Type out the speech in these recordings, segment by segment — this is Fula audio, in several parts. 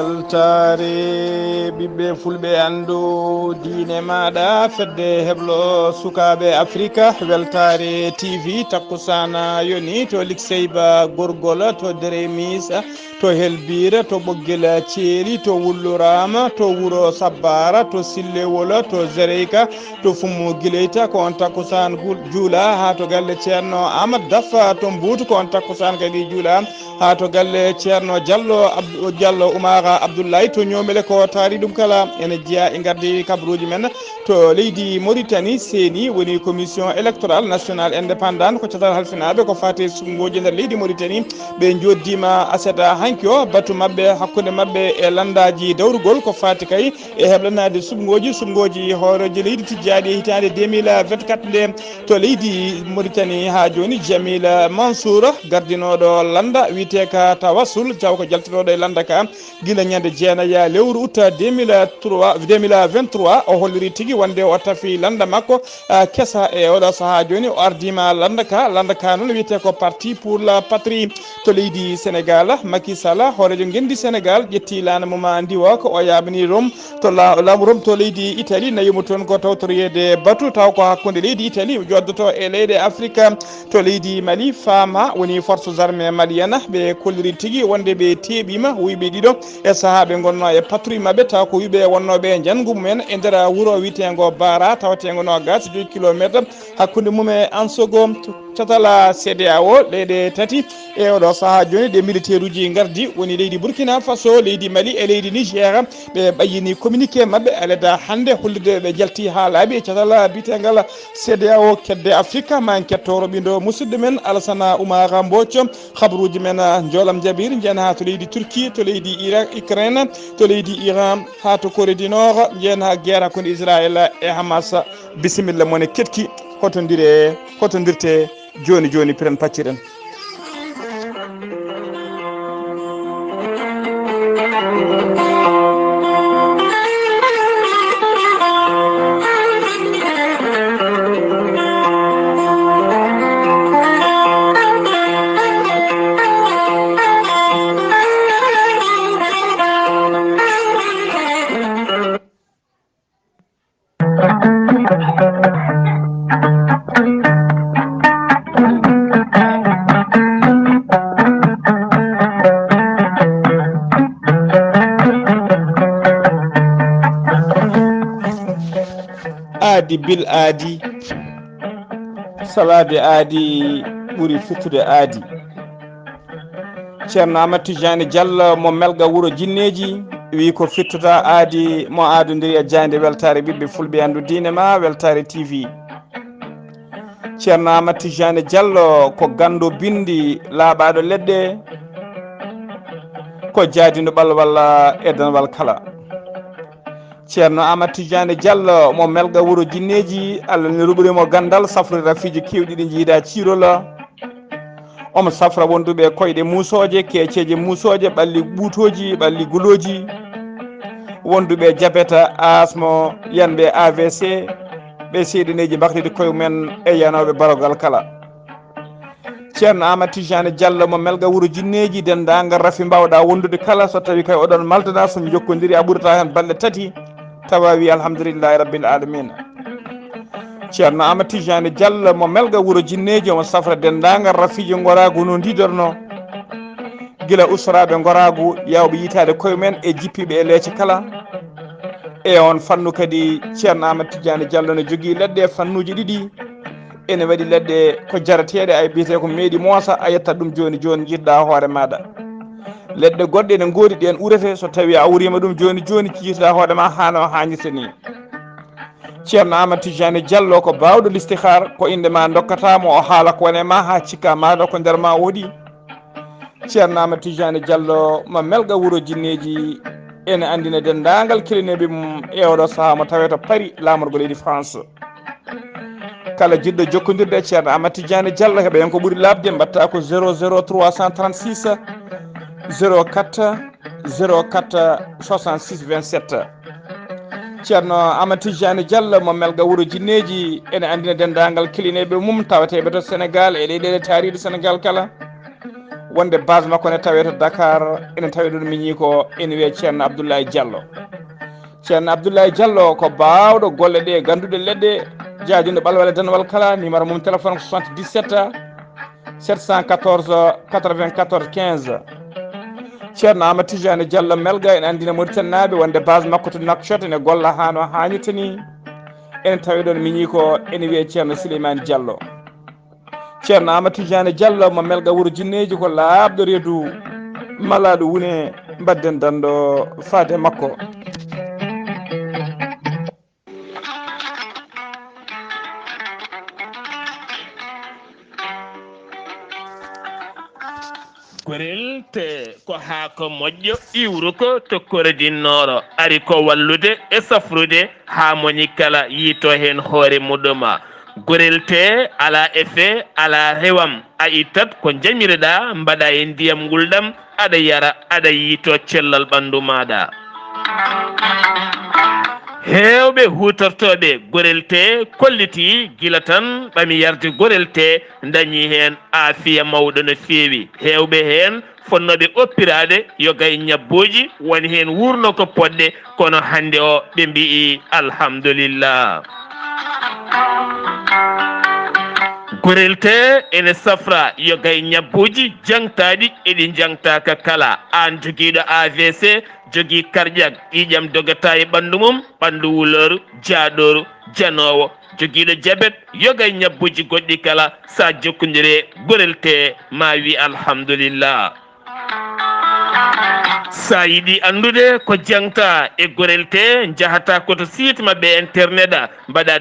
weltare ɓiɓɓe fulɓe andu diine maɗa fedde heblo sukaɓe afrique weltare tv takkusana yoni to likseyba gorgol to dere misa to helbira to ɓoggel ceeli to wullurama to wuuro sabbara to sillewol to zereyka to fummo guileyta ko on takkusan juula ha to galle ceerno amadou dafa to mbuutu ko on takkusan kadi juula ha to galle ceerno diallo oumara abdoulaye to ñomele ko taari ɗum kala ene jeeya e gardi kabaruji men to leydi mauritanie seni woni commission électoral national indépendant ko catal halfinaɓe ko fate sumgoji nder leydi mauritanie ɓe joddima aseta hanki o batu mabɓe hakkude mabɓe e landaji dawrugol ko fati kay e heblanade sumgoji hooreji leydi tijjaɗi e hitande 2024 nde to leydi mauritanie ha joni jamila mansour gardinoɗo landa wiyete ka tawassul jaw ko jaltinoɗo e landa ka guila ñande jeenaya lewru utta 2023 o holliri tigui wonde o tafi landa makko kesa e oɗo saaha joni o ardima landa ka noon wiyete ko parti pour la patrie to leydi sénégal Macky Sall hoorejo gendi sénégal ƴetti lana muma ndiwa ko o yabani rom to laamu rom to leydi italie nayimo toon ko tawtoriyede batu taw ko hakkude leydi italie joddoto e leyɗe afrique to leydi mali fama woni forces armées malienne ɓe kolliri tigui wonde ɓe teeɓima wuyɓe ɗiɗo e saaha ɓe gonno e patrouille mabɓe taw ko wiɓe wonnoɓe jangu mumen e nder wuuro witego bara tawatego no gas 2 kilométre hakkude mum e ansogo catala CEDEAO leyɗe tati e oɗo saaha joni ɗe militaire uji gardi woni leydi Burkina Faso leydi Mali e leydi Niger ɓe ɓayyini communiqué mabɓe aleda hande hollirde ɓe jalti ha laaɓi e catala bitegal CEDEAO kedde Afrique ma en kettoro ɓindo musidɗo men Alassane Oumara Mbocco habaruji men joolam jabir jen ha to leydi Turquie to leydi Ukraine to leydi Iran ha to Corée du Nord jen ha guerre hakkude Israël e Hamas bisimilla mone ketki hotodirte joni piren pacciren aadi bil aadi salade aadi ɓuuri fittude aadi ceerno Amadou Tidiane Diallo mo melga wuuro jinneji wi ko fittuta aadi mo aadodiri e jande weltare ɓiɓɓe fulɓe andu diine ma weltare tv ceerno Amadou Tidiane Diallo ko gando bindi laaɓaɗo leɗɗe ko jaadino ɓalwal e danwal kala ceerno Amadou Tidiane Diallo mo melga wuuro jinneji Allah ne ruɓirimo gandal safrude rafiji kewɗi ɗi jiida ciirola omo safra wonduɓe koyɗe musoje keeceje musoje ɓalli ɓuutoji ɓalli guloji wonduɓe diabète asmo yanɓe AVC ɓe seeɗineji baktide koye mumen e yanoɓe barogal kala ceerno Amadou Tidiane Diallo mo melga wuuro jinneji dendagal rafi mbawɗa wondude kala so tawi kay oɗon maldana so jokkodiri a ɓurata hen balɗe tati tawa wi alhamdulillahi rabbil alamina ceerno Amadou Tidiane Diallo mo melga wuuro jinneji omo safra dendagal rafiji goragu no didorno guila usraɓe goragu yawɓe yitade koye men e jippiɓe e leece kala e on fannu kadi ceerno Amadou Tidiane Diallo ne jogui leɗɗe fannuji ɗiɗi ene waɗi leɗɗe ko jarateɗe ay biyete ko meeɗi moosa a yettat ɗum joni jiɗɗa hoore maɗa leɗɗe goɗɗe ne goodi ɗen urete so tawi a awrima ɗum joni jiituɗa hoorema hano hannirta ni ceerno Amadou Tidiane Diallo ko bawɗo listihar ko indema dokkatamo o haala ko wone ma ha cikka maɗa ko nder ma woodi ceerno Amadou Tidiane Diallo mo melga wuuro jinneji ene andina dendagal kilineɓe mum e oɗo saaha mo tawe to Paris lamorgo leydi France kala jiɗɗo jokkodirde e ceerno Amadou Tidiane Diallo heɓa hen ko ɓuuri labde mbatta ko 00336 04 66 27 ceerno Amadou Tidiane Diallo mo melga wuuro jinneji ene andina dendagal kilineɓe mum tawateɓe to Sénégal e leyɗele taariɗo Sénégal kala wonde base makko ne tawe to Dakar ene tawi ɗon miñi ko ene wiye ceerno Abdoulaye Diallo. ceerno Abdoulaye Diallo ko bawɗo golle ɗe ganduɗe leɗɗe jaajude ɓalwale danwal kala. numéro mum téléphone ko 77 714 94 15. ceerno Amadou Tidiane Diallo melga ene andina Mauritanie naaɓe wonde base makko to Nouakchott ene golla ha no hannirta ni. ene tawi ɗon miñi ko ene wiye ceerno Souleymane Diallo. ceerno Amadou Tidiane Diallo mo melga wuuro jinneji ko laaɓɗo reedu malaɗo wune mbadden dando faade makko. gorel te ko haako moƴƴo iwru ko to korodinnoɗo ari ko wallude e safrude ha moni kala yiito hen hoore muɗuma. gorel te ala effet ala rewam a ittat ko jamireɗa mbaɗa e ndiyam ngulɗam aɗa yara aɗa yiito cellal ɓandu maɗa. hewɓe hutortoɓe gorel te kolliti gila tan ɓami yarde gorel te dañi hen aafiya mawɗo no feewi. hewɓe hen fonnoɓe oppirade yogay ñabboji woni hen wurno ko poɗɗe kono hande o ɓe mbi'i alhamdulillah. gorel te ene safra yogay ñabbuji jangtaɗi eɗi jangtaka kala. an joguiɗo AVC jogui cardiaque ƴiƴam dogata e ɓandu mum ɓandu wuloru jaaɗoru janowo joguiɗo diabète yogay ñabbuji goɗɗi kala sa jokkodire gorel te ma wi alhamdulillah. sa yiɗi andude ko jangta e gorel te jahata koto site mabɓe internet mbaɗa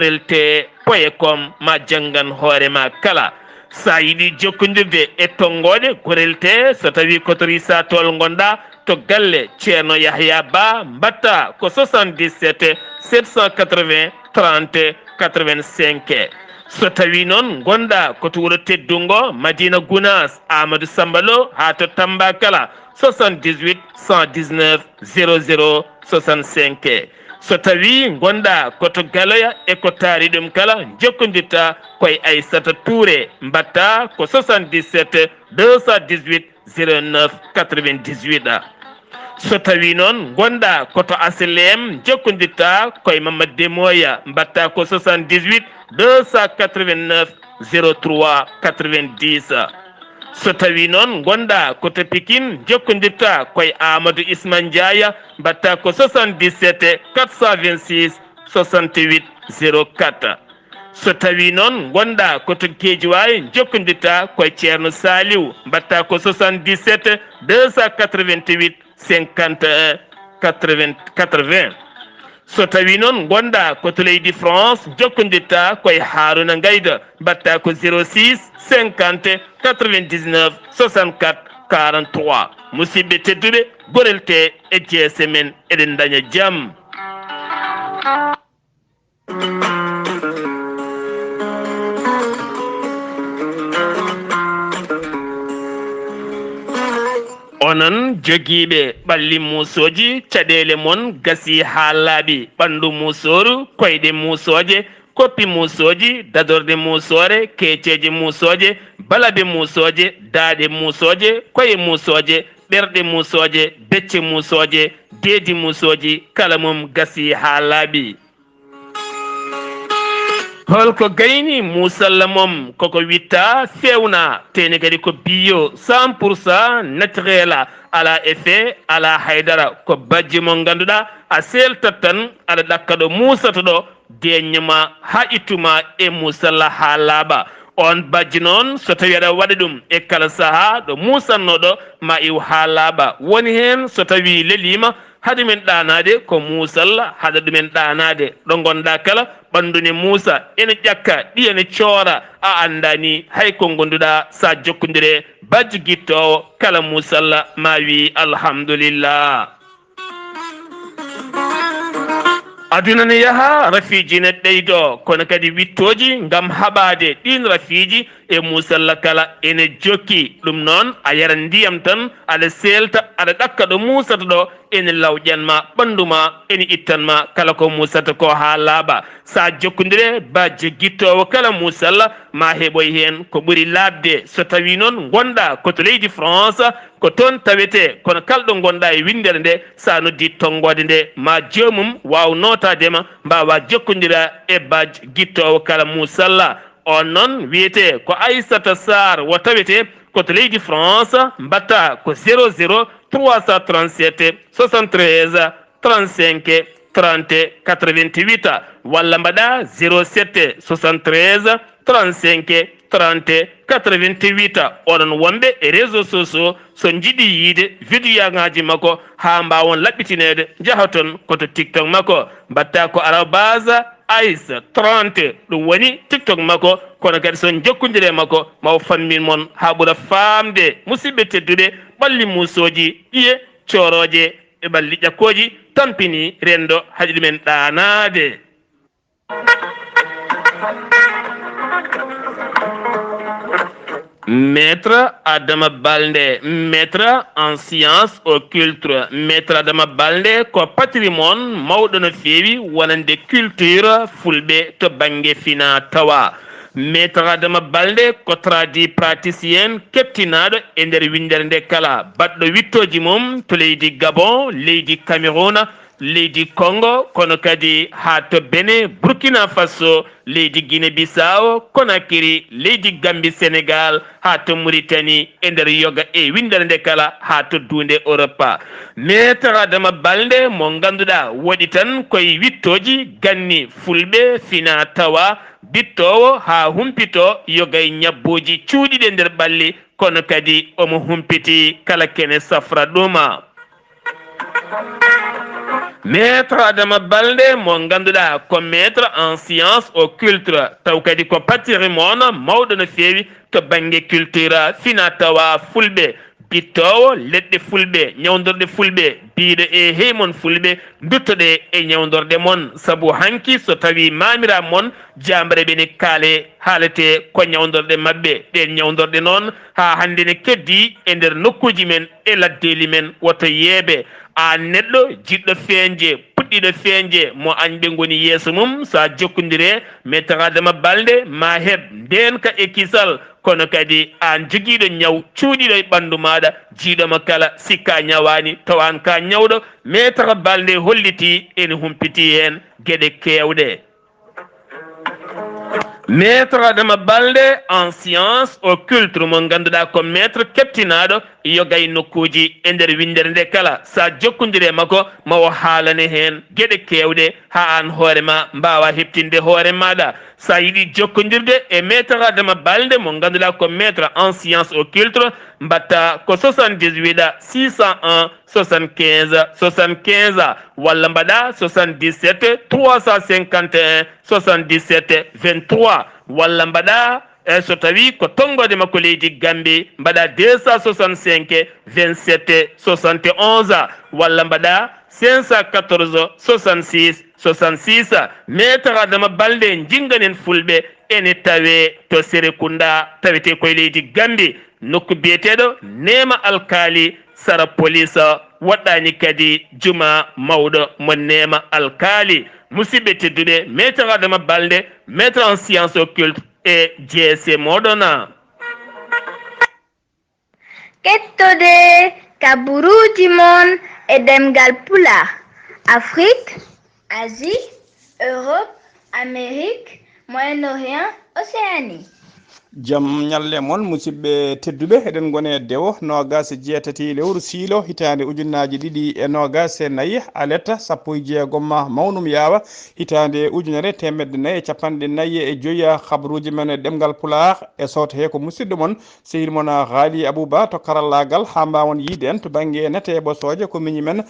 www.gorelte.com ma jangan hoorema kala. sa yiɗi jokkodirde e tonggode gorel te so tawi kotori sa tol gonɗa to galle ceerno Yahya Ba mbatta ko 77 780 30 85. so tawi noon gonɗa koto wuuro teddungo Madina Gounas Amadou Sambalo ha to Tamba kala 78 119 00 65. so tawi gonɗa koto Galoya e ko taari ɗum kala jokkodirta koye Aissata Touré mbatta ko 77 218 09 98. so tawi noon gonɗa koto Aslem jokkodirta koye Mamadou Demoya mbatta ko 78 289 03 90. so tawi noon gonɗa koto Pikine jokkodirta koye Amadou Isman Ndiaya mbatta ko 77 426 68 04. so tawi noon gonɗa koto Guédiawaye jokkodirta koye ceerno Saliou mbatta ko 77 288 51 80. so tawi noon gonɗa koto leydi France jokkodirta koye Haruna Gayda mbatta ko 06 50 99 64 43. musidɓe tedduɓe gorel te e jeese men eɗen daña jaam. onon jogiiɓe ɓalli musoji caɗele mon gasi ha laaɓi ɓandu musoru koyɗe musoje koppi musoji dadorde musore keeceje musoje balabe musoje daaɗe musoje koye musoje ɓerɗe musoje becce musoje deedi musoji kala mum gasi ha laaɓi. holko gayni musalla mom koko witta fewna tene kadi ko bio 100% naturel ala effet ala haydara ko bajji mo ganduɗa a seltat tan aɗa ɗakka ɗo musata ɗo deññama ha ittuma e musalla ha laaɓa. on bajji noon so tawi aɗa waɗa ɗum e kala saaha ɗo musannoɗo ma iw ha laaɓa. woni hen so tawi lelima haɗa men ɗanade ko musalla haɗa ɗumen ɗanade ɗo gonɗa kala ɓandune muusa ene ƴakka ɗiyane coora a andani hay ko gonduɗa sa jokkodire bajji guittowo kala musalla ma wi alhamdulillah. aduna ne yaha rafiji ne ɓeydo kono kadi wittoji ngam haɓade ɗin rafiji e musalla kala ene jokki ɗum noon a yara ndiyam tan aɗa selta aɗa ɗakka ɗo musata ɗo ene lawƴanma ɓanduma ene ittanma kala ko musata ko ha laaɓa sa jokkodire bajje guittowo kala musalla ma heɓoy hen ko ɓuuri labde so tawi noon gonɗa koto leydi France ko toon tawete kono kalɗo gonɗa e windere nde sa noddi tonggode nde ma jomum waw notadema mbawa jokkodira e bajje guittowo kala musalla on noon wiyete ko Aissata Sarr wo tawete koto leydi France mbatta ko 00 337 73 35 30 88 walla mbaɗa 07 73 35 30 88 oɗon wonɓe e réseaux sociaux so jiiɗi yiide vidéo ngaji makko ha mbawon laɓɓitinede jaaha toon koto TikTok makko mbatta ko arobase Aïssa 30 ɗum woni TikTok makko kono kadi son jokkodire makko maw fammin mon ha ɓuura famde musidɓe tedduɓe ɓalli musoji ƴiye coroje e ɓalli ƴakkoji tampini rendo haɗi ɗumen ɗanade. Maître Adama Balde, maître en sciences occultes. Maître Adama Balde ko patrimoine mawɗo no feewi wonande culture fulɓe to banggue fina tawa. Maître Adama Balde ko tradi praticien kettinaɗo e nder windere nde kala baɗɗo wittoji mum to leydi Gabon, leydi Cameroun, leydi Congo kono kadi ha to Benin, Burkina Faso, leydi Guinée Bissau, Conakry, leydi Gambie, Sénégal, ha to Mauritanie e nder yoga e windere nde kala ha to dunde Europe. Maître Adama Balde mo ganduɗa waɗi tan koye wittoji ganni fulɓe fina tawa bittowo ha humpito yogay ñabboji cuuɗiɗe nder ɓalli kono kadi omo humpiti kala kene safra ɗuma. Maître Adama Balde mo ganduɗa ko maître en sciences occultes taw kadi ko patrimoine mawɗo no feewi to banggue culture fina tawa fulɓe bittowo leɗɗe fulɓe ñawdorde fulɓe biiɗo e heymon fulɓe duttoɗe e ñawdorde mon saabu hanki so tawi mamira mon jambareɓe ne kaale haalete ko ñawdorde mabɓe ɗen ñawdorde noon ha hande ne keddi e nder nokkuji men e laddeli men woto yeebe a neɗɗo jiɗɗo feeñje puɗɗiɗo feeñje mo añɓe goni yeeso mum sa jokkodire Maître Adama Balde ma heeb ndenka e kisal kono kadi an joguiɗo ñaw cuuɗiɗo e ɓandu maɗa jiiɗoma kala sikka ñawani tawan ka ñawɗo Maître Balde holliti ene humpiti hen gueɗe kewɗe. Maître Adama Balde en sciences occultes mo ganduɗa ko maître kettinaɗo yogay nokkuji e nder windere nde kala sa jokkodire makko mawo haalane hen gueɗe kewɗe ha an hoorema mbawa heptinde hoore maɗa sa yiiɗi jokkodirde e Maître Adama Balde mo ganduɗa ko maître en sciences occultes mbatta ko 78 601 75 75 walla mbaɗa 77 351 77 23 walla mbaɗa so tawi ko tonggode makko leydi Gambie mbaɗa 265 27 71 walla mbaɗa 514 66 66. Maître Adama Balde jinganen fulɓe ene tawe to Serekunda tawete koye leydi Gambie nokku biyeteɗo Nema Alkali Sara Police waɗɗani kadi juma mawɗo mo Nema Alkali. Musidɓe tedduɓe Maître Adama Balde maître en sciences occultes e jeese moɗona. Kettode kaburuji mon e ɗemngal pulaar Afrique, Asie, Europe, Amérique, Moyen-Orient, Océanie. Jam ñalle mon musidɓe tedduɓe eɗen gone dewo nogas jeetati lewru siilo hitande ujunnaji ɗiɗi e nogas e nayyi aletta sappo e jeegom mawnum yaawa hitande ujunere temedde nayyi e capanɗe nayyi e joyiya habaruji men e ɗemgal pulaar e sawta he ko musidɗo mon sehil mon Ghalii Abuu Bah to karallagal ha mbawon yiide en to banggue nete ɓosoje ko miñi men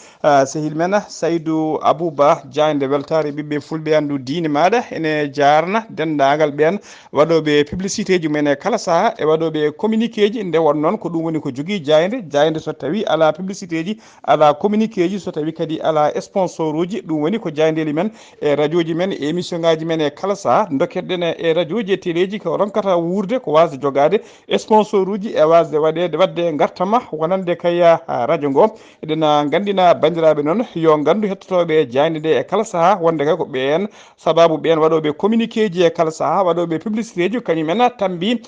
sehil men Saydou Abou Bah jande weltare ɓiɓɓe fulɓe andu diine maɗa ene jarna dendagal ɓen waɗoɓe publicité ji men e kala saha e waɗoɓe communiqué ji nde won noon ko ɗum woni ko jogui jayde so tawi ala publicité ji ala communiqué ji so tawi kadi ala sponsor uji ɗum woni ko jaydeli men e radio ji men e émission ngaji men e kala saha dokkeɗen e radio ji e télé ji ko ronkata wurde ko wasde jogade sponsor uji e wasde wadde gartama wonande kaya radio ngo eɗen gandina bandiraɓe noon yo gandu hettotoɓe jayde nde e kala saha wonde kay ko ɓen sababu ɓen waɗoɓe communiqué ji e kala saha waɗoɓe publicité ji kañumen tambi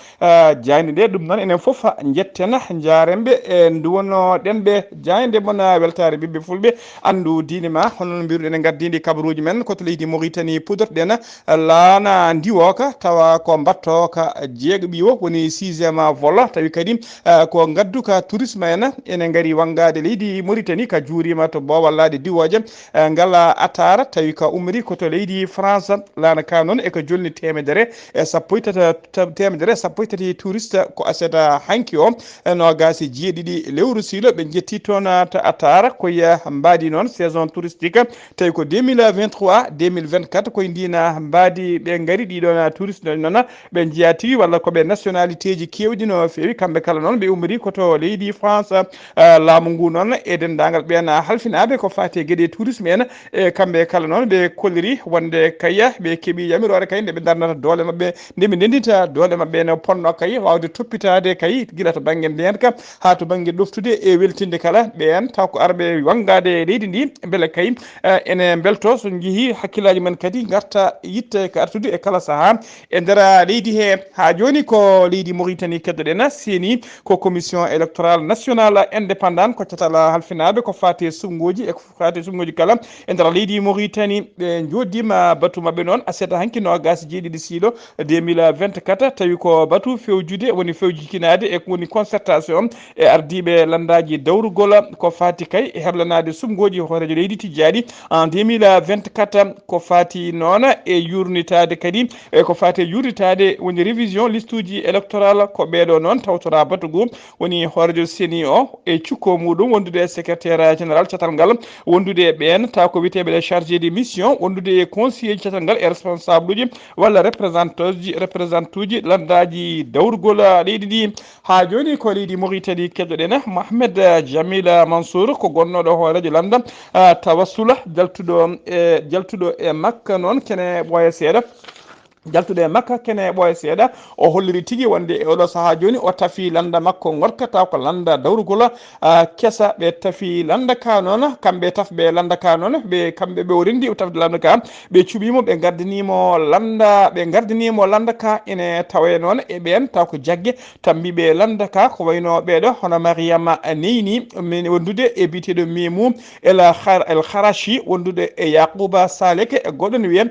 jayde nde ɗum noon enen foof jetten jaremɓe e duwono ɗenɓe jayde mon weltare ɓiɓɓe fulɓe andu diine ma hono mbiruɗen gardidi kabaruji men koto leydi Mauritanie pudorɗen laana ndiwoka tawa ko battoka jeego ɓiwo woni 6e vol tawi kadi ko gaddu ka tourisme en ene gaari wangade leydi Mauritanie ka juurima to bowallade diwoje ngala atara tawi ka umri koto leydi France laana ka noon e ko jolni temedere e sappo e tati touriste ko aseta hanki o no gasi jeeɗiɗi lewru siilo ɓe jetti toon to atara koye mbadi noon saison touristique tawi ko 2023 2024 koye ndina mbadi ɓe gaari ɗiɗon touriste noon ɓe jeeya tigui walla koɓe nationalité ji kewɗi no fewi kamɓe kala noon ɓe umri koto leydi France laamu ngu noon e dendagal ɓen halfinaɓe ko fati gueɗe tourisme en e kamɓe kala noon ɓe kolliri wonde kayya ɓe keeɓi yamirore kay nde ɓe darnata doole mabɓe nde ɓe ndendita doole mabɓe no ponno kay wawde toppitade kay guila to banggue ndenka ha to banggue ɗoftude e weltinde kala ɓen taw ko arɓe wangade leydi ndi beele kay ene belto so jeehi hakkillaji men kadi garta yitte ko artude e kala saaha e nder leydi he ha joni ko leydi Mauritanie keddoɗen seeni ko commission électorale nationale indépendante ko catala halfinaɓe ko fati sungoji e ko fati sungoji kala e nder leydi Mauritanie ɓe joddima batu mabɓe noon aseta hanki no gas jeeɗiɗi siilo 2024 tawi ko batu fewjude woni fewjikinade e woni concertation e ardiɓe landaji dawrugol ko fati kay e herlanade sungoji horejo leydi tijjani en 2024 ko fati noon e yurnitade kadi e ko fati yurnitade woni révision liste uji électoral ko ɓeɗo noon tawtora batugu woni horejo seni o e cukko muɗum wondude secrétaire général catal ngal wondude ɓen taw ko witeɓe chargé de mission wondude e conseiller catal ngal e responsable uji walla représente uji landaji dawrugol leydi ndi ha joni ko leydi Mauritanie keddoɗen Mohamed Jamila Mansour ko gonnoɗo horejo landa tawassula jaltuɗo e makka noon kene ɓooya seeɗa jaltude e makka kene ɓooya seeɗa o holliri tigui wonde e oɗo saaha joni o tafi landa makko gorkata ko landa dawrugol kesa ɓe tafi landa ka noon kamɓe tafɓe landa ka noon ɓe kamɓe ɓe o rendi o tafde landa ka ɓe cuɓimo ɓe gardinimo landa ka ene tawe noon e ɓen taw ko jaggue tambiɓe landa ka ko wayno ɓeɗo hono Mariama Neyni min wondude e biteɗo Mimou el Kharachi wondude e Yaqouba Saleke e goɗɗo ne wiye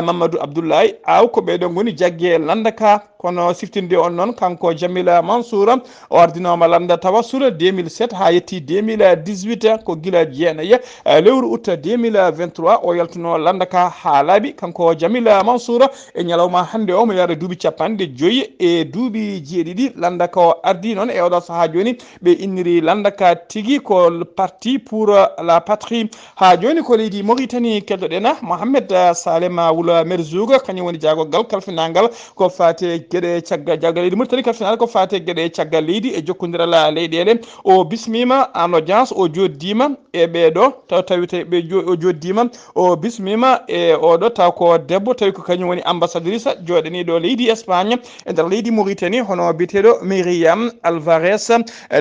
Mamadou Abdoulaye aw ko ɓeɗo goni jaggue landa ka kono siftinde on noon kanko Jamila Mansour o ardinoma landa tawassula 2007 ha yetti 2018 ko guila jeenayi lewru août 2023 o yaltuno landa ka ha laaɓi kanko Jamila Mansour e ñalawma hande o mo yara duuɓi 50 e duuɓi jeeɗiɗi landa ka o ardi noon e oɗo saaha joni ɓe inniri landa ka tigui ko parti pour la patrie ha joni ko leydi Mauritanie keddoɗen Mohamed Salema Wula Merzouga kañum woni jagogal kalfinangal ko fate gueɗe caggal leydi Mauritanie kalfinal ko fate gueɗe caggal leydi e jokkodiral leyɗele o bismima en audience o joddima e ɓeɗo taw tawite o joddima o bismima e oɗo taw ko debbo tawi ko kañum woni ambassadrice joɗaniɗo leydi Espagne e nder leydi Mauritanie hono biteɗo Myriam Alvarez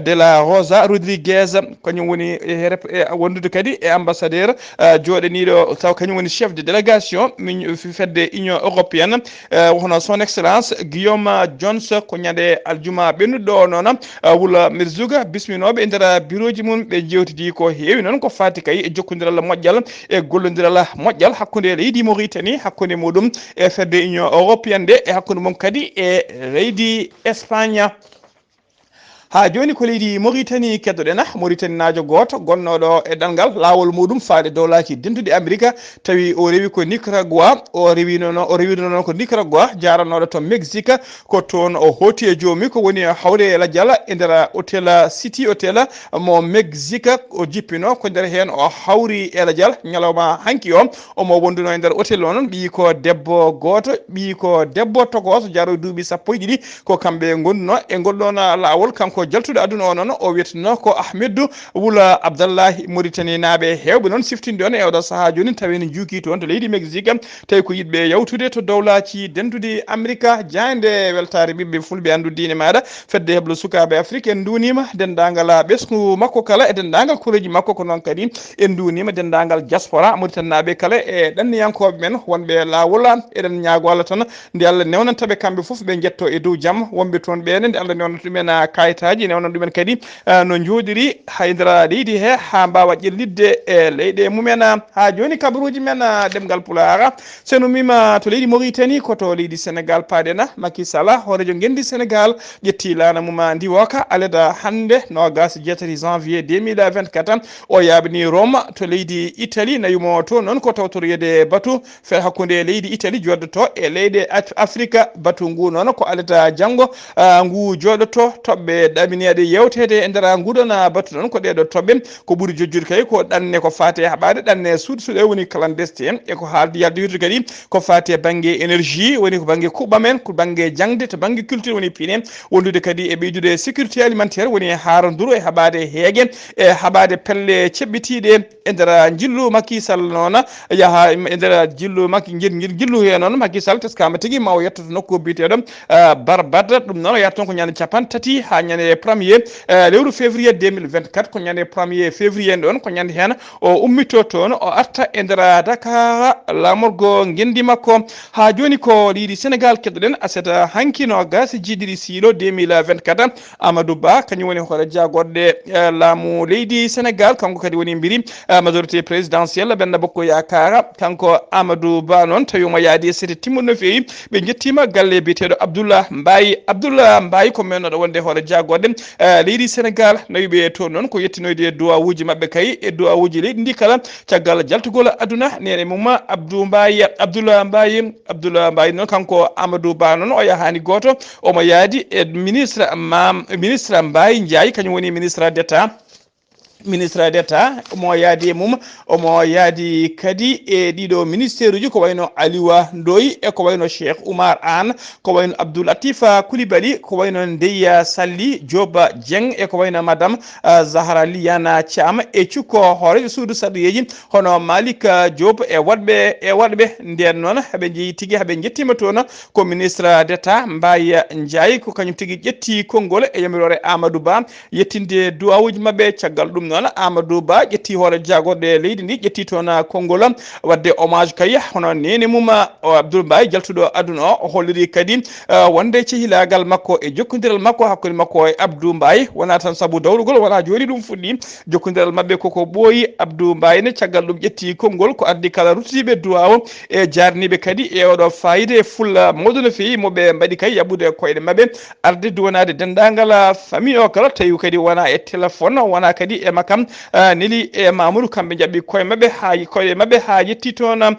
de la Rosa Rodriguez kañum woni wondude kadi e ambassadeur joɗaniɗo taw kañum woni chef de délégation min fedde Union européenne hono son excellence Guillaume Jones ko ñande aljuma ɓennuɗo noon Wula Merzouga bisminoɓe e nder bureau ji mum ɓe jewtidi ko heewi noon ko fati kay e jokkodiral moƴƴal e gollodiral moƴƴal hakkude leydi Mauritanie hakkude muɗum e fedde Union européenne de e hakkude mum kadi e leydi Espagne ha joni ko leydi Mauritanie keddoɗen Mauritanie najo goto gonnoɗo e ɗemngal lawol muɗum faade dow laaci dentude Amérique tawi o rewi ko Nicaragua o rewi noon ko Nicaragua jaranoɗo to Mexique ko toon o hooti e joomi ko woni hawre ladial e nder hôtel City hôtel mo Mexique o jippino ko nder hen o hawri e ladial ñalawma hanki o omo wonduno e nder hôtel o noon ɓi ko debbo goto ɓi ko debbo togoso jaro duuɓi sappo e ɗiɗi ko kamɓe gonnuno e ngolɗon lawol kanko jaltuɗo aduna o noon o wiyeteno ko Ahmedou Wula Abdallahi Mauritanie naaɓe hewɓe noon siftinde on e oɗo saaha joni tawi ne juuki toon to leydi Mexique tawi ko yiɗɓe yawtude to dowlaci dendude Amérique jande weltare ɓiɓɓe fulɓe andu diine maɗa fedde heblo sukaɓe Afrique en dunima dendagal ɓesgu makko kala e dendagal koreji makko ko noon kadi en dunima dendagal diaspora Mauritanie naaɓe kala e ɗanniyankoɓe men wonɓe lawol eɗen ñaago Allah tan nde Allah newnantaɓe kamɓe foof ɓe jetto e dow jaam wonɓe toon ɓene nde Allah newnanta ɗumen kayitaji newnan ɗumen kadi no joɗiri haydara leydi he ha mbawa ƴellidde e leyɗe mumen ha joni kabaruji men ɗemgal Pulaar seno mima to leydi Mauritanie koto leydi Sénégal paɗena Macky Sall horejo gendi Sénégal ƴetti lana mum ndiwoka aleda hande nogas 7 janvier 2024 o yaɓini Rome to leydi Italie nayumo to noon ko tawtoriyede batu fe hakkude leydi Italie joddoto e leyɗe Afrique batu ngu noon ko aleta janggo ngu joɗoto toɓɓe ɗamineɗe yewtede e nder nguɗon batu noon ko ɗeɗo toɓɓe ko ɓuuri jojjude kadi ko ɗanne ko fate haɓade ɗanne suuɗe woni clandestin e ko haaldi yaldirde kadi ko fate banggue énergie woni ko banggue kuɓɓa men ko banggue jangde to banggue culture woni pine wondude kadi e ɓeydude sécurité alimentaire woni haroduru e haɓade heegue e haɓade pelle ceɓɓitiɗe e nder jillu Macky Sall noon yaaha e nder jillu Macky jillu he noon Macky Sall teskama tigui ma o yettoto nokku biteɗo Barbade ɗum noon o yetta toon ko ñande capan tati ha ñande premier lewru février 2024 ko ñande premier février ɗon ko ñande hen o ummito toon o arta e nder Dakar lamorgo gendi makko ha joni ko leydi Sénégal keddoɗen aseta hankino gasi jiɗiɗi siilo 2024 Amadou Ba kañum woni hoore jagorɗe laamu leydi Sénégal kanko kadi woni mbiri majorité présidentielle ɓenna bokko yakara kanko Amadou Ba noon tawi omo yaadi e sete timmuɗo no fewi ɓe jettima galle biteɗo Abdoullah Mbaye ko mennoɗo wonde hoore jagorɗe leydi Sénégal nawiɓe toon noon ko yettinoyde e duwawuji mabɓe kay e duwawuji leydi ndi kala caggal jaltugol aduna nene mum Abdoullah Mbaye noon kanko Amadou Ba noon o yahani goto omo yaadi e ministre Mbaye Ndiaye kañum woni ministre d'état omo yaadi e mum omo yaadi kadi e ɗiɗo ministére uji ko wayno Aliwa Ndoye e ko wayno Cheikh Oumar Anne ko wayno Abdou Latif Coulibaly ko wayno Ndeya Sally Dioba Dieng e ko wayno madame Zahra Liana Thiam e cukko hoorejo suudu sarɗiyeji hono Malick Diop e waɗɓe nden noon haɓe jeeyi tigui haɓe jettima toon ko ministre d'état Mbaye Ndiaye ko kañum tigui ƴetti konngol e yamirore Amadou Ba yettinde duwawuji mabɓe caggal ɗum noon Amadou Ba ƴetti hoore jagorɗe leydi ndi ƴetti toon konngol wadde hommage kay hono nene mum Abdoul Mbaye jaltuɗo aduna o holliri kadi wonde cehilagal makko e jokkodiral makko hakkude makko e Abdou Mbaye wona tan saabu dawrugol wona joni ɗum fuɗɗi jokkodiral mabɓe koko ɓooyi Abdou Mbaye ne caggal ɗum ƴetti konngol ko addi kala ruttiɓe duwaw e jarniɓe kadi e oɗo fayida e fulla mawɗo no fewi moɓe mbaɗi kay yaɓude koyɗe mabɓe arde duwanade dendagal famille o kala tawi kadi wona e téléphone wona kadi e makam Neli e Mamoudou kamɓe jaɓɓi koye mabɓe ha yetti toon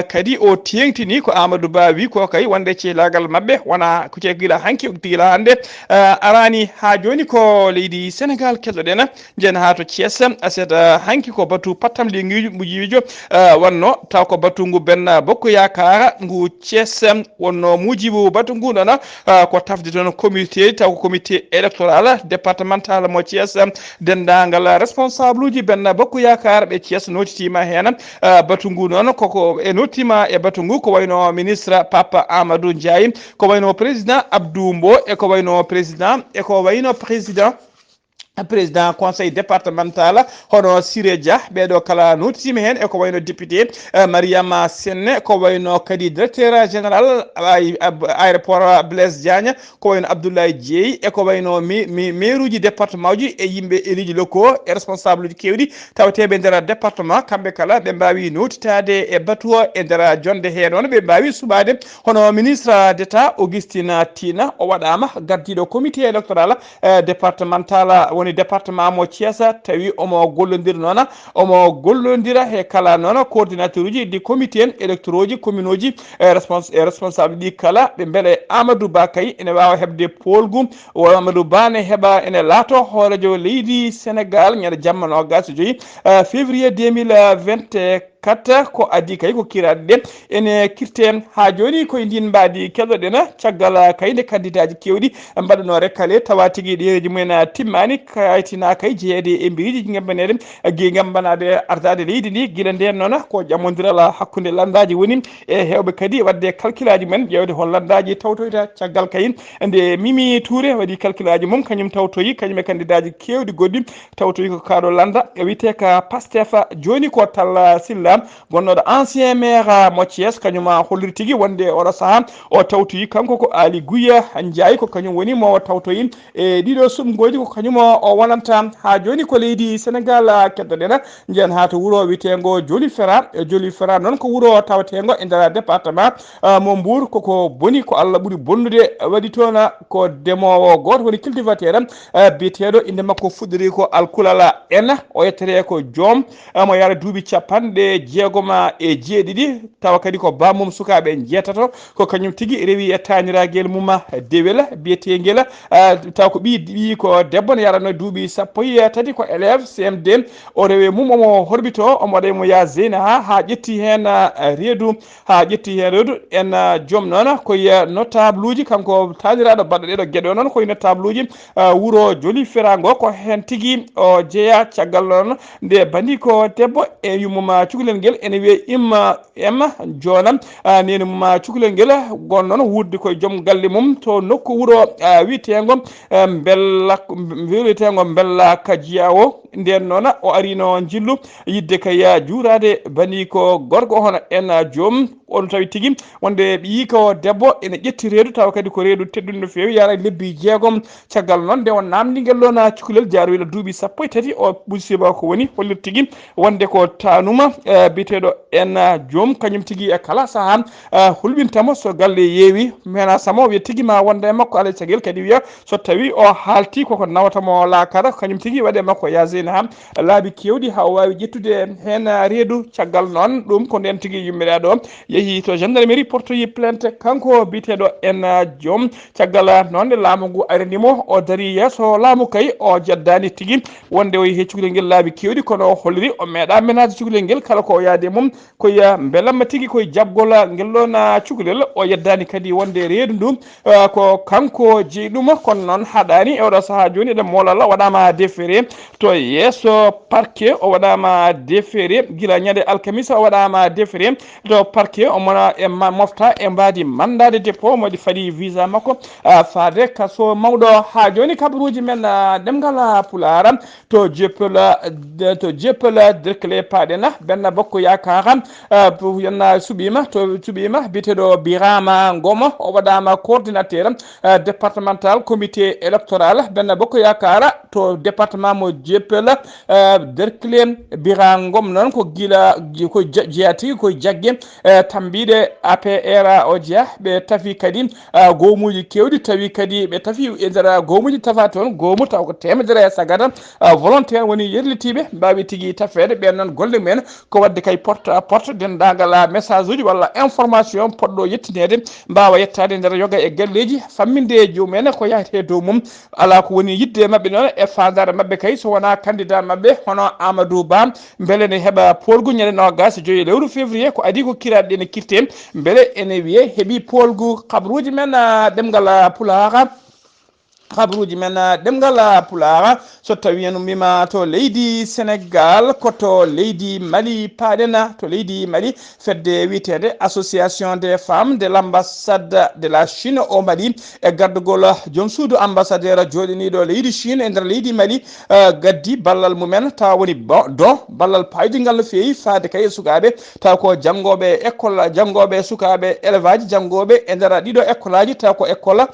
kadi o tengtini ko Amadou Ba wi ko kay wonde cehlagal mabɓe wona ko ceegila hanki tigila hande arani ha joni ko leydi Sénégal kelɗoɗen jen ha to Thiès aseta hanki ko batu pattam lijujo wonno taw ko batu ngu Benna Bokk Yakar ngu Thiès wonno mujibu batu ngu ɗon ko tafde toon comité taw ko comité électoral départemental mo Thiès dendagal responsable uji Benna Bokk Yakar ɓe Thiès notitima hen batu ngu noon koko e notima e batu ngu ko wayno ministre Papa Amadou Ndiaye ko wayno président Abdou Mbow e ko wayno président président conseil départemental hono Siré Dia ɓeɗo kala notisima hen eko wayno député Mariama Senne ko wayno kadi directeur général aéroport Blaise Diagne ko wayno Abdoulaye Dieye eko wayno maire uji département uji e yimɓe éliji locaux e responsable uji kewɗi tawateɓe nder département kamɓe kala ɓe mbawi notitade e batu o e nder jonde he noon ɓe mbawi suɓade hono ministre d' état Augustin Tina o waɗama gardiɗo comité électoral départemental woni département mo Thiès tawi omo gollodira noon omo gollodira he kala noon coordinateur uji di comité en électoraux ji commune uji responsable ɗi kala ɓe beele Amadou Ba kay ene wawa hebde polgu o Amadou Ba ne heɓa ene laato hoorejo leydi Sénégal ñande jamma 25 février 2024 ko adi kay ko kiraɗe ɗen ene kirten ha joni koye ndin mbadi kelloɗen caggal kayde candidat ji kewɗi mbaɗano rekkale tawa tigui ɗereji mumen timmani kaytina kay jeeyede e biriji gembaneɗen gui gembanade ardade leydi ndi guila nden noon ko ƴammodiral hakkude landaji woni e hewɓe kadi wadde calcul aji men ƴewde hol landaji tawtoyta caggal kayin nde Mimi Touré waɗi calcul aji mum kañum tawtoyi kañum e candidat ji kewɗi goɗɗi tawtoyi ko kaɗo landa wiyete ka Pastef joni ko Talla Sylla gonnoɗo ancien maire mo Thiès kañum holliri tigui wonde oɗo saaha o tawtoyi kanko ko Ali Gouya Ndiaye ko kañum woni mo tawtoyi e ɗiɗo sumgoji ko kañum o wonanta ha joni ko leydi Sénégal keddoɗen jiyan ha to wuuro witego Joli Fera noon ko wuuro tawatego e nder département mo Mbour koko boni ko Allah ɓuuri bonnude waɗi toon ko demowo goto woni cultivateur biyeteɗo inde makko fuɗɗori ko Alkulala en o yettere ko joom mo yara duuɓi capanɗe jeegoma e jeeɗiɗi tawa kadi ko bamum sukaɓe jeetato ko kañum tigui rewi e taniraguel mum dewel biyeteguel taw ko ɓi ko debbo ne yarano duuɓi sappo e tati ko élève CMD o rewe mum omo horbito omo waɗaymo ya zeyna ha ƴetti hen reedu en joom noon koye notable uji kanko taniraɗo baɗɗo ɗeɗo gueɗe noon koye notable uji wuuro Joli Fera ngo ko hen tigui o jeeya caggal noon nde bandi ko debbo e yummum cukalel nguel ene wiye imma jonam nene mum cukalel nguel gon noon wudde koye joom galle mum to nokku wuuro witego Bella Kajiya o nden noon o arino jillu yidde kay juurade bani ko gorgo hono en joom on tawi tigui wonde ɓi ko debbo ene ƴetti reedu tawa kadi ko reedu teddude no fewi yara lebbi jeegom caggal noon nde on namdi guel ɗon cukalel jaaru wila duuɓi sappo e tati o musiba ko woni hollir tigui wonde ko tanuma biteɗo en joom kañum tigui e kala saaha hulɓintamo so galle yeewi mena samo wiya tigui ma wonde e makko alay cagel kadi wiya so tawi o haalti koko nawatamo laakara kañum tigui waɗe makko yasena ha laabi kewɗi ha o wawi ƴettude hen reedu caggal noon ɗum ko nden tigui yummiɗaɗo yeehi to gendarmerie portoyi plainte kanko biteɗo en joom caggal noon nde laamu ngu aranimo o daari yesso laamu kay o jaddani tigui wonde o yeehi cukalel nguel laabi kewɗi kono o holliri o meeɗa menade cukalel nguel kala ko yaade mum koye beelamma tigui koye jabgol nguel ɗon cukalel o yeddani kadi wonde reedu ndu ko kanko jeeyi ɗum kono noon haɗani e oɗo saaha joni eɗen molalla waɗama déféré to yesso parquet o waɗama déféré guila ñande alkamisa o waɗama déféré to parquet omona e mofta e mbadi mandade dépôt modi faadi visa makko faade kaso mawɗo ha joni kabaruji men ɗemngal pulaar to jeppela derkle paɗena benna bokko yakara yenna suɓima biteɗo Birama Ngoma o waɗama coordinateur départemental comité électoral benna bokko yakara to département mo jeppela derkle Birama Ngom noon ko guila ko jeeyati ko jaggue tambiɗe APR o jeeya ɓe tafi kadi gomuji kewɗi tawi kadi ɓe tafi e nder gomuji tafa toon gomu taw ko temedere e sagata volontaire woni yerlitiɓe mbawi tigui tafede ɓen noon golle mumen ko wadde kay porte à porte dendagal message uji walla information poɗɗo yettinede mbawa yettade nder yoga e galleji famminde jomumen ko yahate dow mum ala ko woni yidde mabɓe noon e fandare mabɓe kay so wona candidat mabɓe hono Amadou Ba beele ne heeɓa polgu ñande 25 lewru février ko adi ko kiraɗe ne kirte beele ene wiye heeɓi polgu kabaruji men ɗemgal pulaar habaruji men ɗemngal pulaar so tawi en ummima to leydi Sénégal koto leydi Mali paɗen to leydi Mali fedde witede association des femmes de l'ambassade de la Chine au Mali e gardugol joom suudu ambassadeur joɗiniɗo leydi Chine e nder leydi Mali gaddi ballal mumen tawa woni don ballal paydigal no fewi fade kay e sukaɓe taw ko janggoɓe école janggoɓe sukaɓe élevage janggoɓe e nder ɗiɗo école aji taw ko école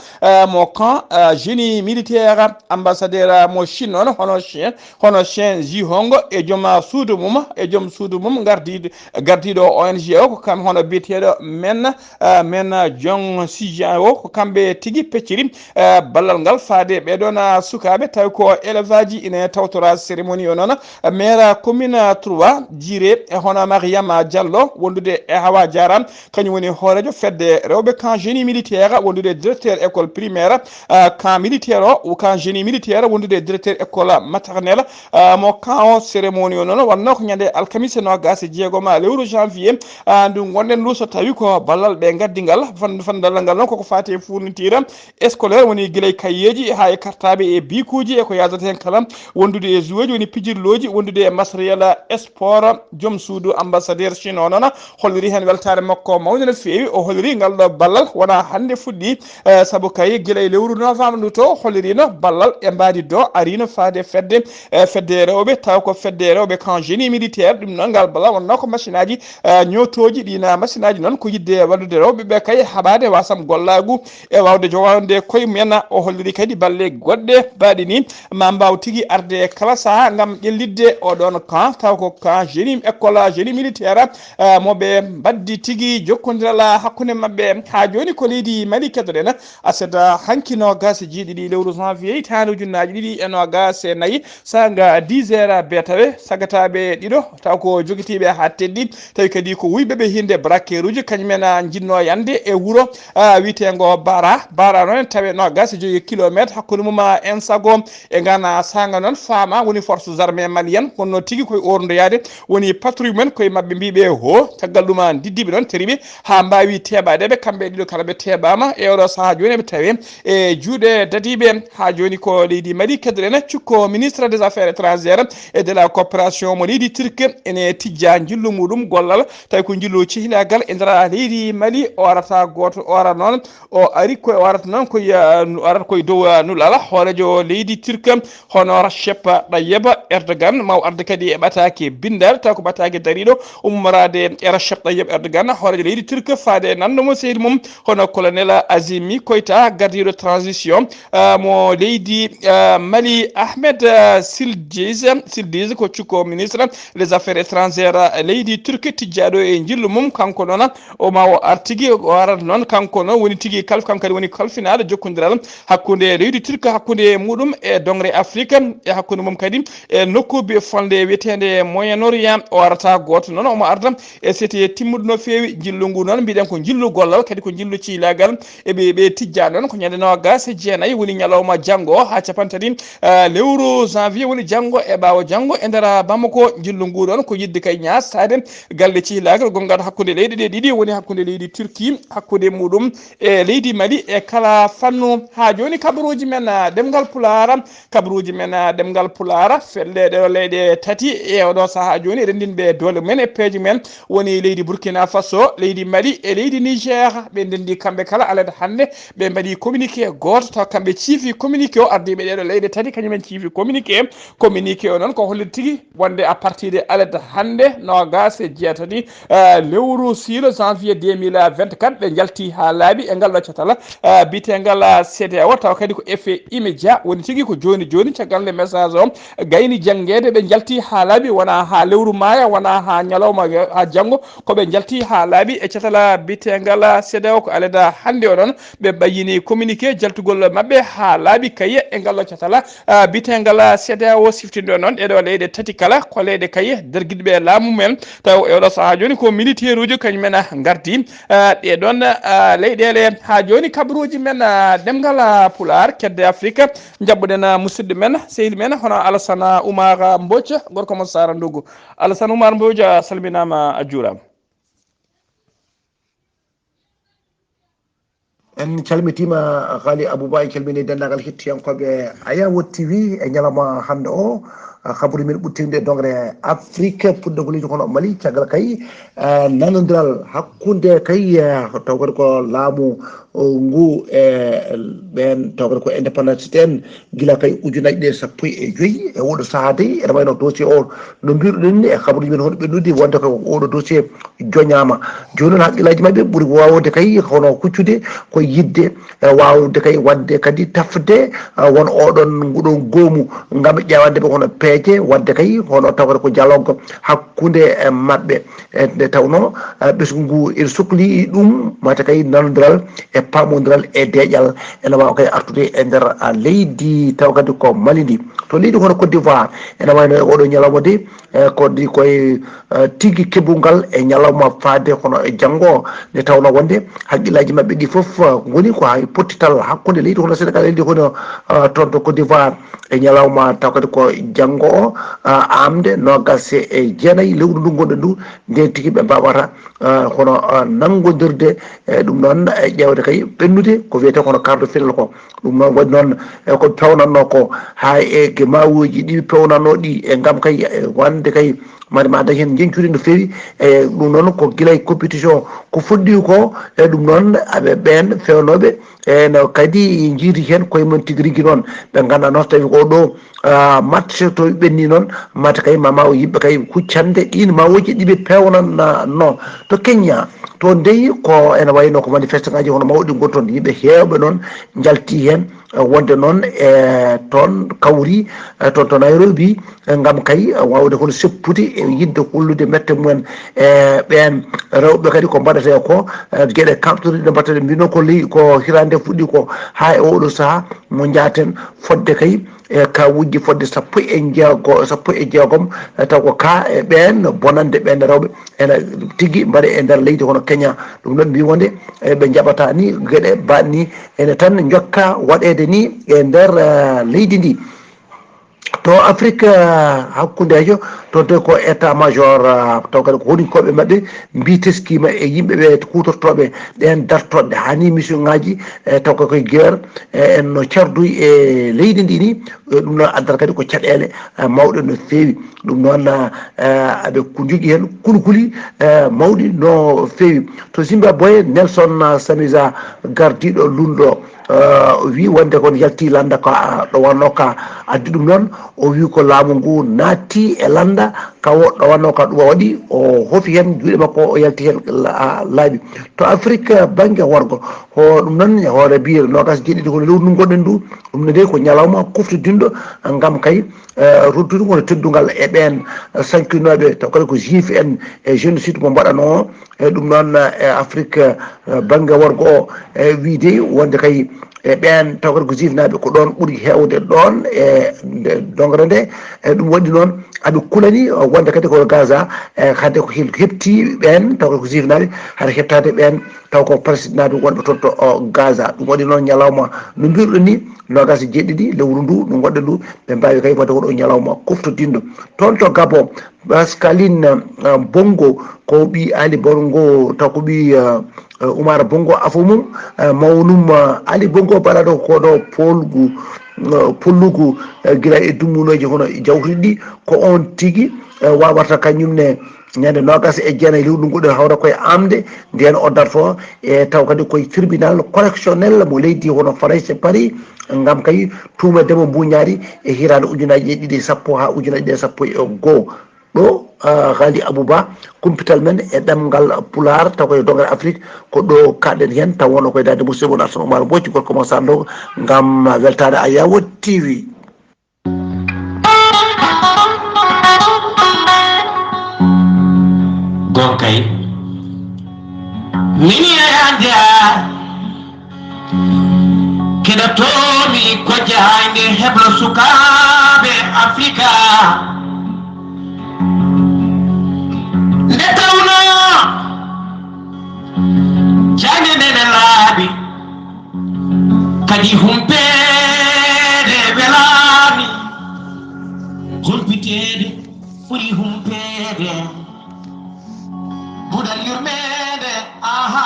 mo camp génie militaire ambassadeur mo Chine noon hono chien jihongo e joom suudu mum gardiɗo ONG o ko kam hono biyeteɗo men Jong Sijan o ko kamɓe tigui pecciri ballal ngal faade ɓeɗon sukaɓe tawi ko élevage ine tawtora cérémonie o noon maire commune 3 Djiré e hono Mariama Diallo wondude e Hawa Diaram kañum woni hoorejo fedde rewɓe camp génie militaire wondude directeur école primaire camp militaire o camp génie militaire wondude directeur école maternelle mo camp o cérémonie o noon wanno ko ñande alkamisa nogas e jeegom lewru janvier ndu gonɗen ndu so tawi ko ballal ɓe gaddigal fandallal ngal noon koko fati fourniture scolaire woni guilay kayyeji ha e kartaɓe e bikuji e ko yadata hen kala wondude e joueji woni pijirloji wondude e matériel sport joom suudu ambassadeur Chine o noon holliri hen weltare makko mawde no fewi o holliri ngal ɗo ballal wona hande fuɗɗi saabu kay guilay lewru novembre ndu to hollirino ballal e mbadi do arino faade fedde rewɓe taw ko fedde rewɓe camp génie militaire ɗum noon ngal ballal wonno ko machine aji ñotoji ɗina machine aji noon ko yidde waddude rewɓeɓe kay haɓade wasam gollagu e wawde jowande koye mumen o holliri kadi balle goɗɗe mbaɗi ni ma mbaw tigui arde kala saaha gam ƴellidde oɗon camp taw ko camp génie école génie militaire moɓe mbaddi tigui jokkodiral hakkude mabɓe ha joni ko leydi Mali keddoɗen aseda hanki nogas jiiɗiɗi lewru janvier hitande ujunnaji ɗiɗi e nogas e nayyi saga 10 heures be tawe sagataɓe ɗiɗo taw ko joguitiɓe ha tedɗi tawi kadi ko wuyɓeɓe hinde braquer uji kañumen jinno yande e wuuro witego bara noon tawe nogas e 2 kilométre hakkude mum en sago e gana saga noon faama woni forces armées malienne kono tigui koye ordoyade woni patrouille men koye mabɓe mbiɓe ho caggal ɗum diddiɓe noon teriɓe ha mbawi teɓadeɓe kamɓe ɗiɗo kala ɓe teɓama e oɗo saaha joni ɓe tawe e juuɗe dadiɓe ha joni ko leydi Mali keddoɗen cukko ministre des affaires étrangères et de la coopération mo leydi turque ene tijja jillu muɗum gollal tawi ko jillu cihlagal e nder leydi Mali o arata goto o ara noon o ari koye o arata noon koye dow nulal hoorejo leydi turque hono Recep Tayyip Erdogan maw arde kadi e ɓatake bindal taw ko ɓatake dariɗo ummorade e Recep Tayyip Erdogan hoorejo leydi turque faade nandomo seydi mum hono colonel Azimi Koita gardiɗo transition mo leydi Mali Ahmed Sildiz ko cukko ministre des affaires étrangères leydi turque tijjaɗo e jillu mum kanko noon o ma o artigui o arata noon kanko noon woni tigui kanko kadi woni kalfinaɗo jokkodiral hakkude leydi turque hakkude muɗum e dongre Afrique e hakkude mum kadi e nokkuɓe fonde wiyetede Moyen Orient o arata goto noon omo arda e c'était timmuɗo no fewi jillu ngu noon mbiɗen ko jillu gollal kadi ko jillu cilagal eɓe tijja noon ko ñande nogas e jeenayyi woni ñalawma janggo ha capantati lewru janvier woni janggo e ɓawo janggo e nder Bamako jillu ngu ɗon ko yidde kay ñastade galle cihlagal gongal hakkude leyɗe ɗe ɗiɗi woni hakkude leydi Turquie hakkude muɗum e leydi Mali e kala fannu ha joni kabaruji men ɗemgal pulaar kabaruji men ɗemgal pulaar felleɗe o leyɗe tati e oɗo saaha joni rendinɓe dole men e peeje men woni leydi Burkina Faso leydi Mali e leydi Niger ɓe ndendi kamɓe kala alede hande ɓe mbaɗi communiqué goto taw kamɓe ciifi communiqué o ardiɓe ɗeɗo leyɗe tati kañumen ciifi communiqué o noon ko holli tigui wonde à partir de alede hande nogas e jeetati lewru siilo janvier 2024 ɓe jalti ha laaɓi e ngal ɗo catala bitegal CEDEAO taw kadi ko effet immédiat woni tigui ko joni caggal nde message o gayni jangguede ɓe jalti ha laaɓi wona ha lewru maya wona ha ñalawma ha janggo koɓe jalti ha laaɓi e catala bitegal CEDEAO ko aleda hande o ɗon ɓe ɓayini communiqué jaltugol mabɓe ha laaɓi kaye e ngal ɗo catala bitegal CEDEAO siftinde o noon ɗeɗo leyɗe tati kala ko leyɗe kaye derguiɗeɓe laamu men taw e oɗo saaha joni ko militaire uji kañumen gardi ɗeɗon leyɗele ha joni kabaruji men ɗemgal pulaar kedde Afrique jabɓuɗen musidɗo men sehil men hono Alassane Oumar Mbodj gorko mo Sara Ndougou Alassane Oumar Mbodj a salminama a juurama en calmitima Ghalii Abuu Bah, en calmini dendagal hettiyankoɓe Ayawo TV e ñalawma hande o habaru min ɓuttinde dongre Afrique puɗɗo ko leydi kono Mali caggal kay nanodiral hakkude kay tawkadi ko laamu ngu e ɓen tawkadi ko indépendance en gila kay ujunaji ɗe sappo e joyyi e oɗo saaha dey ene wayno dossier o no mbiruɗen ni e habaruji men hono ɓennude wonde ko oɗo dossier joñama joni noon haqqillaji mabɓe ɓuuri wawde kay hono kuccude ko yidde wawde kay wadde kadi tafde won oɗon nguɗon goomu gam ƴewande ɓe hono peeje wadde kay hono tawata ko dialogue hakkude mabɓe nde tawno ɓesgu ngu ene sohli ɗum mata kay nanodiral e pamodiral e deƴal ene wawa kay artude e nder leydi taw kadi ko Mali ndi to leydi hono Côte d'Ivoire ene wayno e oɗo ñalawma de kodi koye tigui kebbungal e ñalawma faade hono e janggo nde tawno wonde haqqillaji mabɓe ɗi foof goni ko hay pottital hakkude leydi hono Sénégal leydi hono toon to Côte d'Ivoire e ñalawma taw kadi ko janggo o amde nogas e jeenayyi lewru ndu gonɗen ndu nden tigui ɓe mbawata hono nangodirde ɗum noon e ƴewde kay ɓennude ko wiyete kono carde final ko ɗum noon waɗi noon ko pewnanno ko ha e ke mawuji ɗi pewnanno ɗi e gam kay wande kay mari ma dañ hen jencude no fewi e ɗum noon ko guilay compétition ko fuɗɗi ko e ɗum noon aɓe ɓen fewnoɓe eno kadi jiiti hen koye mumen tigui rigui noon ɓe ganda noon tawi oɗo match to ɓenni noon mata kay mamaw yimɓe kay huccande ɗin mawoji ɗiɓe pewnanno to Kenya to ndeyi ko ene wayno ko manifeste ngaji hono mawɗi gon toon yimɓe hewɓe noon jalti hen wonde noon e toon kawri toon to Nairobi gam kay wawde kono seppude e yidde hollude mette mumen e ɓen rewɓe kadi ko mbaɗete ko gueɗe kamtoɗe ɗe mbattaɗe mbino ko ley ko hirande fuɗɗi ko ha e oɗo saaha mo jaaten fodde kay e kawujji fodde sappo e jeegom taw ko ka e ɓen bonande ɓen rewɓe ene tigui mbaɗe e nder leydi hono Kenya ɗum noon mbi wonde ɓe jaɓata ni gueɗe mbaɗ ni ene tan jokka waɗede ni e nder leydi ndi to Afrique hakkudejo to de ko état major taw kadi ko woni koɓe mabɓe mbi teskima e yimɓeɓe kutortoɓe ɗen dartoɗe hani mission ngaji taw koye guerre en no carduy e leydi ndi ni ɗum noon addata kadi ko caɗele mawɗe no fewi ɗum noon aɓe jogui hen kulkuli mawɗi no fewi to Zimbabwe Nelson Samisa gardiɗo lunɗo o wi wonde kon yalti landa ko ɗo wanno ka addi ɗum noon o wi ko laamu ngu naatti e landa kawo ɗo wanno ka ɗum waɗi o hofi hen juuɗe makko o yalti hen laaɓi to Afrique banggue worgo ko ɗum noon hoyre-bir nogas jeeɗiɗi kono lewru ndu gonɗen ndu ɗum ne nde ko ñalawma kuftodinɗo gam kay roddude kono teddugal e ɓen sankinoɓe taw kadi ko juif en e génocide mo mbaɗano e ɗum noon e Afrique banggue worgo o e wiide wonde kay e ɓen taw kadi ko juif naɓe ko ɗon ɓuuri hewde ɗon e dongre nde e ɗum waɗi noon aɓe kulani wonde kadi ko Gaza hadde ko hepti ɓen taw kadi ko juif naɓe haɗa hettade ɓen taw ko palestine naɓe wonɓe toon to Gaza ɗum waɗi noon ñalawma no mbiruɗen ni nogas e jeeɗiɗi lewru ndu no gonɗen ndu ɓe mbawi kay wadde koɗo ñalawma kuftodinɗo toon to Gabon Pascaline Bongo ko ɓi Ali Bongo taw ko ɓi Oumar Bongo afo mum mawnum Ali Bongo mbaɗaɗo koɗo pollugu guila e dummunoji hono jawtuɗi ɗi ko on tigui wawata kañumne ñande nogas e jeenayyi lewru ndu hawra koye amde nden o darto e taw kadi koye tribunal correctionnel mo leydi hono Farais Paris gam kay tumedemo mbuñaari e hirande ujunaji ɗiɗi sappo ha ujunaji ɗe sappo e goho ɗo Ghalii Abuu Bah kumpital men e ɗemngal pulaar taw koye dongre Afrique ko ɗo kaɗɗen hen taw wonno koye dade musidɗo Arsane Oumar Bocci gorko mo Sandogo gam weltade Ayawo TV. Gonkay mini ayanda keɗatomi ko jahande heblo sukaɓe Afrika nde tawno jande ndene laaɓi kadi humpede welami humpitede ɓuuri humpede buɗal yurmede aha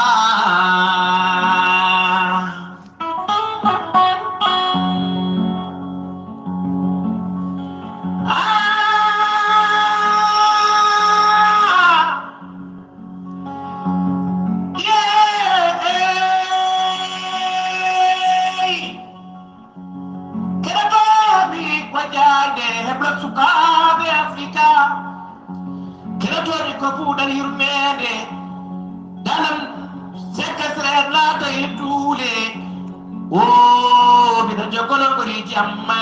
de hebla sukaɓe africa keɗotoɗi ko fuuɗal yurmede dalam sekasre laata e duule o mbiɗa jogono ɓori jamma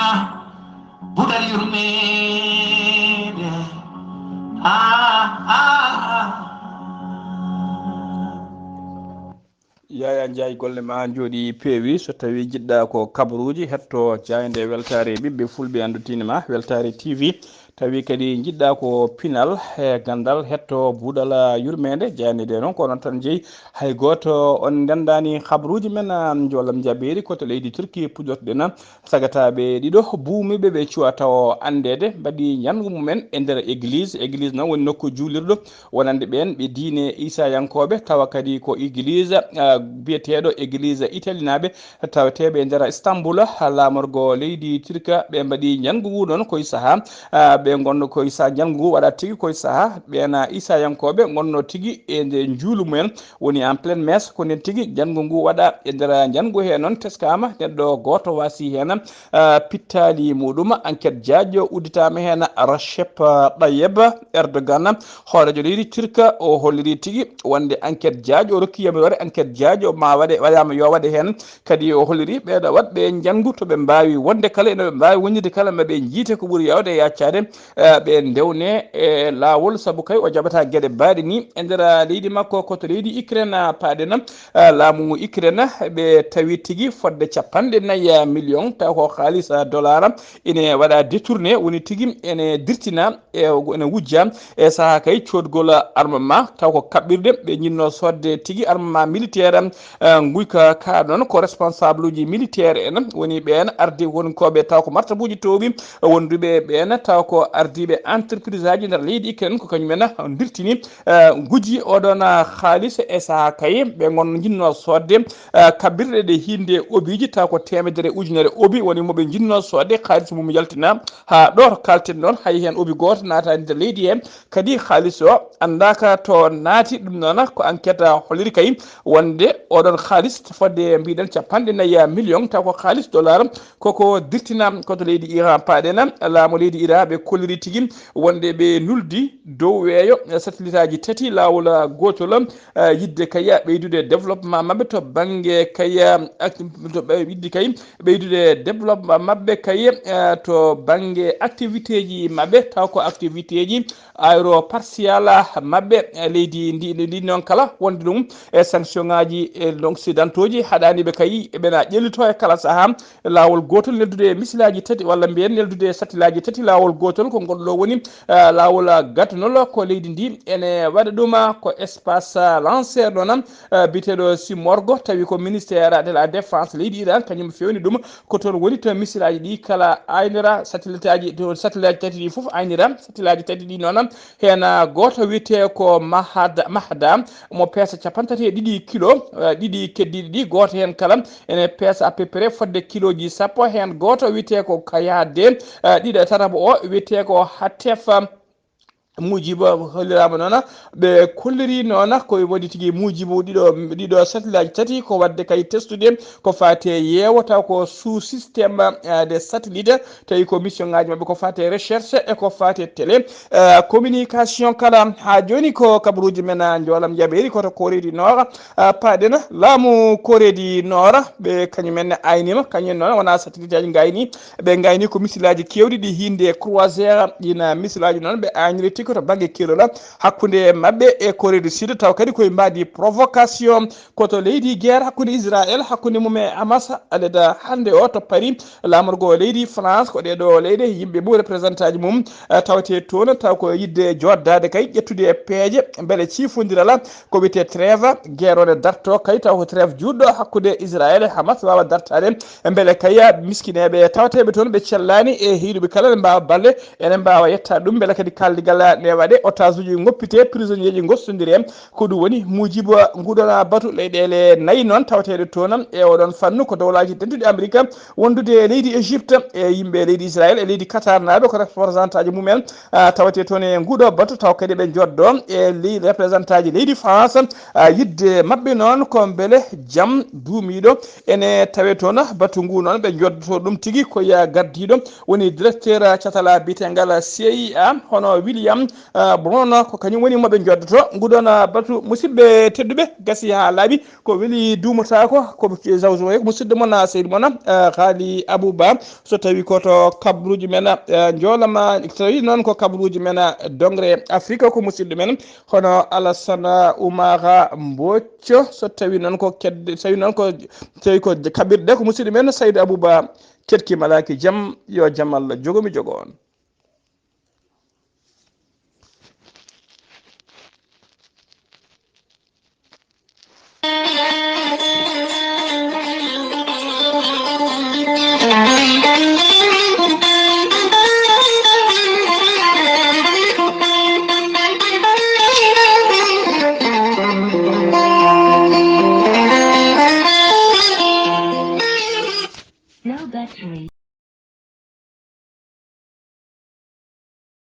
buɗal yurmede Yaya Ndiaye golle ma jooɗi peewi so tawi jiɗɗa ko kabaruji hetto jayde weltare ɓiɓɓe fulɓe andutinima weltare TV tawi kadi jiɗɗa ko pinal e gandal hetto buuɗal yurmede jayde noon ko noon tan jeeyi hay goto on ndendani habaruji men jolam jaɓeri koto leydi Turki puɗɗorɗen sagataɓe ɗiɗo buumiɓe ɓe cuwa taw andede mbaɗi ñangu mumen e nder église noon woni nokku juulirɗo wonande ɓen ɓe diine isayankoɓe tawa kadi ko église biyeteɗo église italinaɓe tawateɓe e nder Istanbul lamorgo leydi Turka ɓe mbaɗi ñangu ngu ɗon koye saaha ɓe gonno koye saaha ñangu ngu waɗa tigui koye saaha ɓena isayankoɓe gonno tigui e nde juulu mumen woni en pleine messe ko nden tigui ñangu ngu waɗa e nder ñangu he noon teskama neɗɗo goto wasi hen pittali muɗum enquête diaƴo udditama hen Recep Tayyip Erdogan hoorejo leydi Turka o holliri tigui wonde enquête diaƴo o rokki yamirore enquête diaƴo ma waɗama yo waɗe hen kadi o holliri ɓeɗo watɓe janggu toɓe mbawi wonde kala ene ɓe mbawi wonide kala maɓe jiite ko ɓuuri yawde yaccade ɓe ndewne e lawol saabu kay o jaɓata gueɗe mbaɗe ni e nder leydi makko koto leydi Ukraine paaɗen laamu Ukraine ɓe tawi tigui fodde 50 millions taw ko halis dollar ene waɗa détourné woni tigui ene dirtina ene wujja e saaha kay codgol armement taw ko kaɓɓirɗe ɓe jinno sodde tigui armement militaire guyka ka ɗon ko responsable uji militaire en woni ɓen ardi wonkoɓe taw ko martabuji tooɓi wonduɓe ɓen taw ko ardiɓe entreprise aji nder leydi Ukraine ko kañumen dirtini guji oɗon halis e saaha kay ɓe gon jinno sodde kaɓɓirɗe ɗe hinde obiji taw ko temedere ujunere obi woni moɓe jinno sodde halis mum yaltina ha ɗo to kalten ɗon hay hen obi goto natani nder leydi he kadi halis o andaka to naati ɗum noon ko enquête holliri kay wonde oɗon halis fodde mbiɗen 50 millions taw ko halis dollar koko dirtina koto leydi Iran paaɗen laamu leydi Iran ɓe kolliri tigui wonde ɓe nuldi dow weeyo satellite aji tati lawol gotol yidde kaya ɓeydude développement mabɓe to banggue kaya yidde kay ɓeydude développement mabɓe kay to banggue activité ji mabɓe taw ko activité ji aéropartial mabɓe leydi ndi noon kala wonde ɗum e sanction ngaji e occidentaux ji haɗaniɓe kay ɓena ƴellito e kala saaha lawol gotol neldude misilaji tati walla mbiyen neldude satilaji tati lawol gotol ko gonɗo woni lawol gatanol ko leydi ndi ene waɗa ɗum ko espace lanceur ɗon biteɗo Simorgo tawi ko ministére de la défense leydi Iran kañum fewni ɗum ko toon woni to misilaji ɗi kala aynira satellite aji tati ɗi foof aynira satellite tati ɗi noon hen goto wiyete ko mahada mo peesa 32 kilo ɗiɗi keddiɗi ɗi goto hen kala ene peesa à peu près fodde kiloji sappo hen goto wiyete ko kayade ɗiɗo tataɓo o wiyete ko hatefa mujiba hollirama noon ɓe kolliri noon ko waɗi tigui mujibu ɗiɗo satellite tati ko wadde kay testude ko fate yeewo taw ko sous systéme de satellite tawi ko mission ngaji mabɓe ko fate recherche e ko fate télé communication kala ha joni ko kabaruji men jolam jaɓeri koto Corée Nord paaɗen laamu Corée Nord ɓe kañumen aynima kañum noon wona satellite aji gayni ɓe gayni ko missilaji kewɗi ɗi hinde croisére ɗina missilaji noon ɓe ayniri tigui to banggue kelola hakkude mabɓe e Corée du Sud taw kadi koye mbadi provocation koto leydi guerre hakkude Israël hakkude mum e Hamas aleda hande o to Paris lamorgo leydi France ko ɗeɗo leyde yimɓe ɓu représentant ji mum tawte toon taw ko yidde joddade kay ƴettude peeje beele cifodirala ko wiyete trêve guerre one darto kay taw ko trêve juɗɗo hakkude Israël e Hamas wawa dartade beele kay miskineɓe tawteɓe toon ɓe cellani e hiiɗuɓe kala ne mbawa balle ene mbawa yettade ɗum beele kadi kaldigal ne waɗe otage uji goppite prisonnier ji gossodiri ko ɗum woni mujiba nguɗona batu leyɗele nayyi noon tawateɗe toon e oɗon fannu ko dowlaji tedduɗe amérique wondude e leydi égypte e yimɓe leydi israël e leydi qatar naɓe ko représentant ji mumen tawate toon e nguɗo batu taw kadi ɓe joddo e représentant ji leydi france yidde mabɓe noon ko beele jaam duumiɗo ene tawe toon batu ngu noon ɓe joddoto ɗum tigui koye gardiɗo woni directeur catala bitengal cia hono william brown ko kañum woni moɓe joddoto nguɗon batu musidɓe tedduɓe gasi ha laaɓi ko weeli duumatako ko zawjo ko musidɗo moon seydi moon Ghalii Abuu Bah so tawi koto kabruji men joolama tawi noon ko kabruji men dongre afrique ko musidɗo men hono Alassane Oumara Mbocco so tawi noon ko kedde tawi ko kaɓirɗe ko musidɗo men Saydou Abou Bah ketkima alaki jaam yo jaam Allah jogomi jogo on.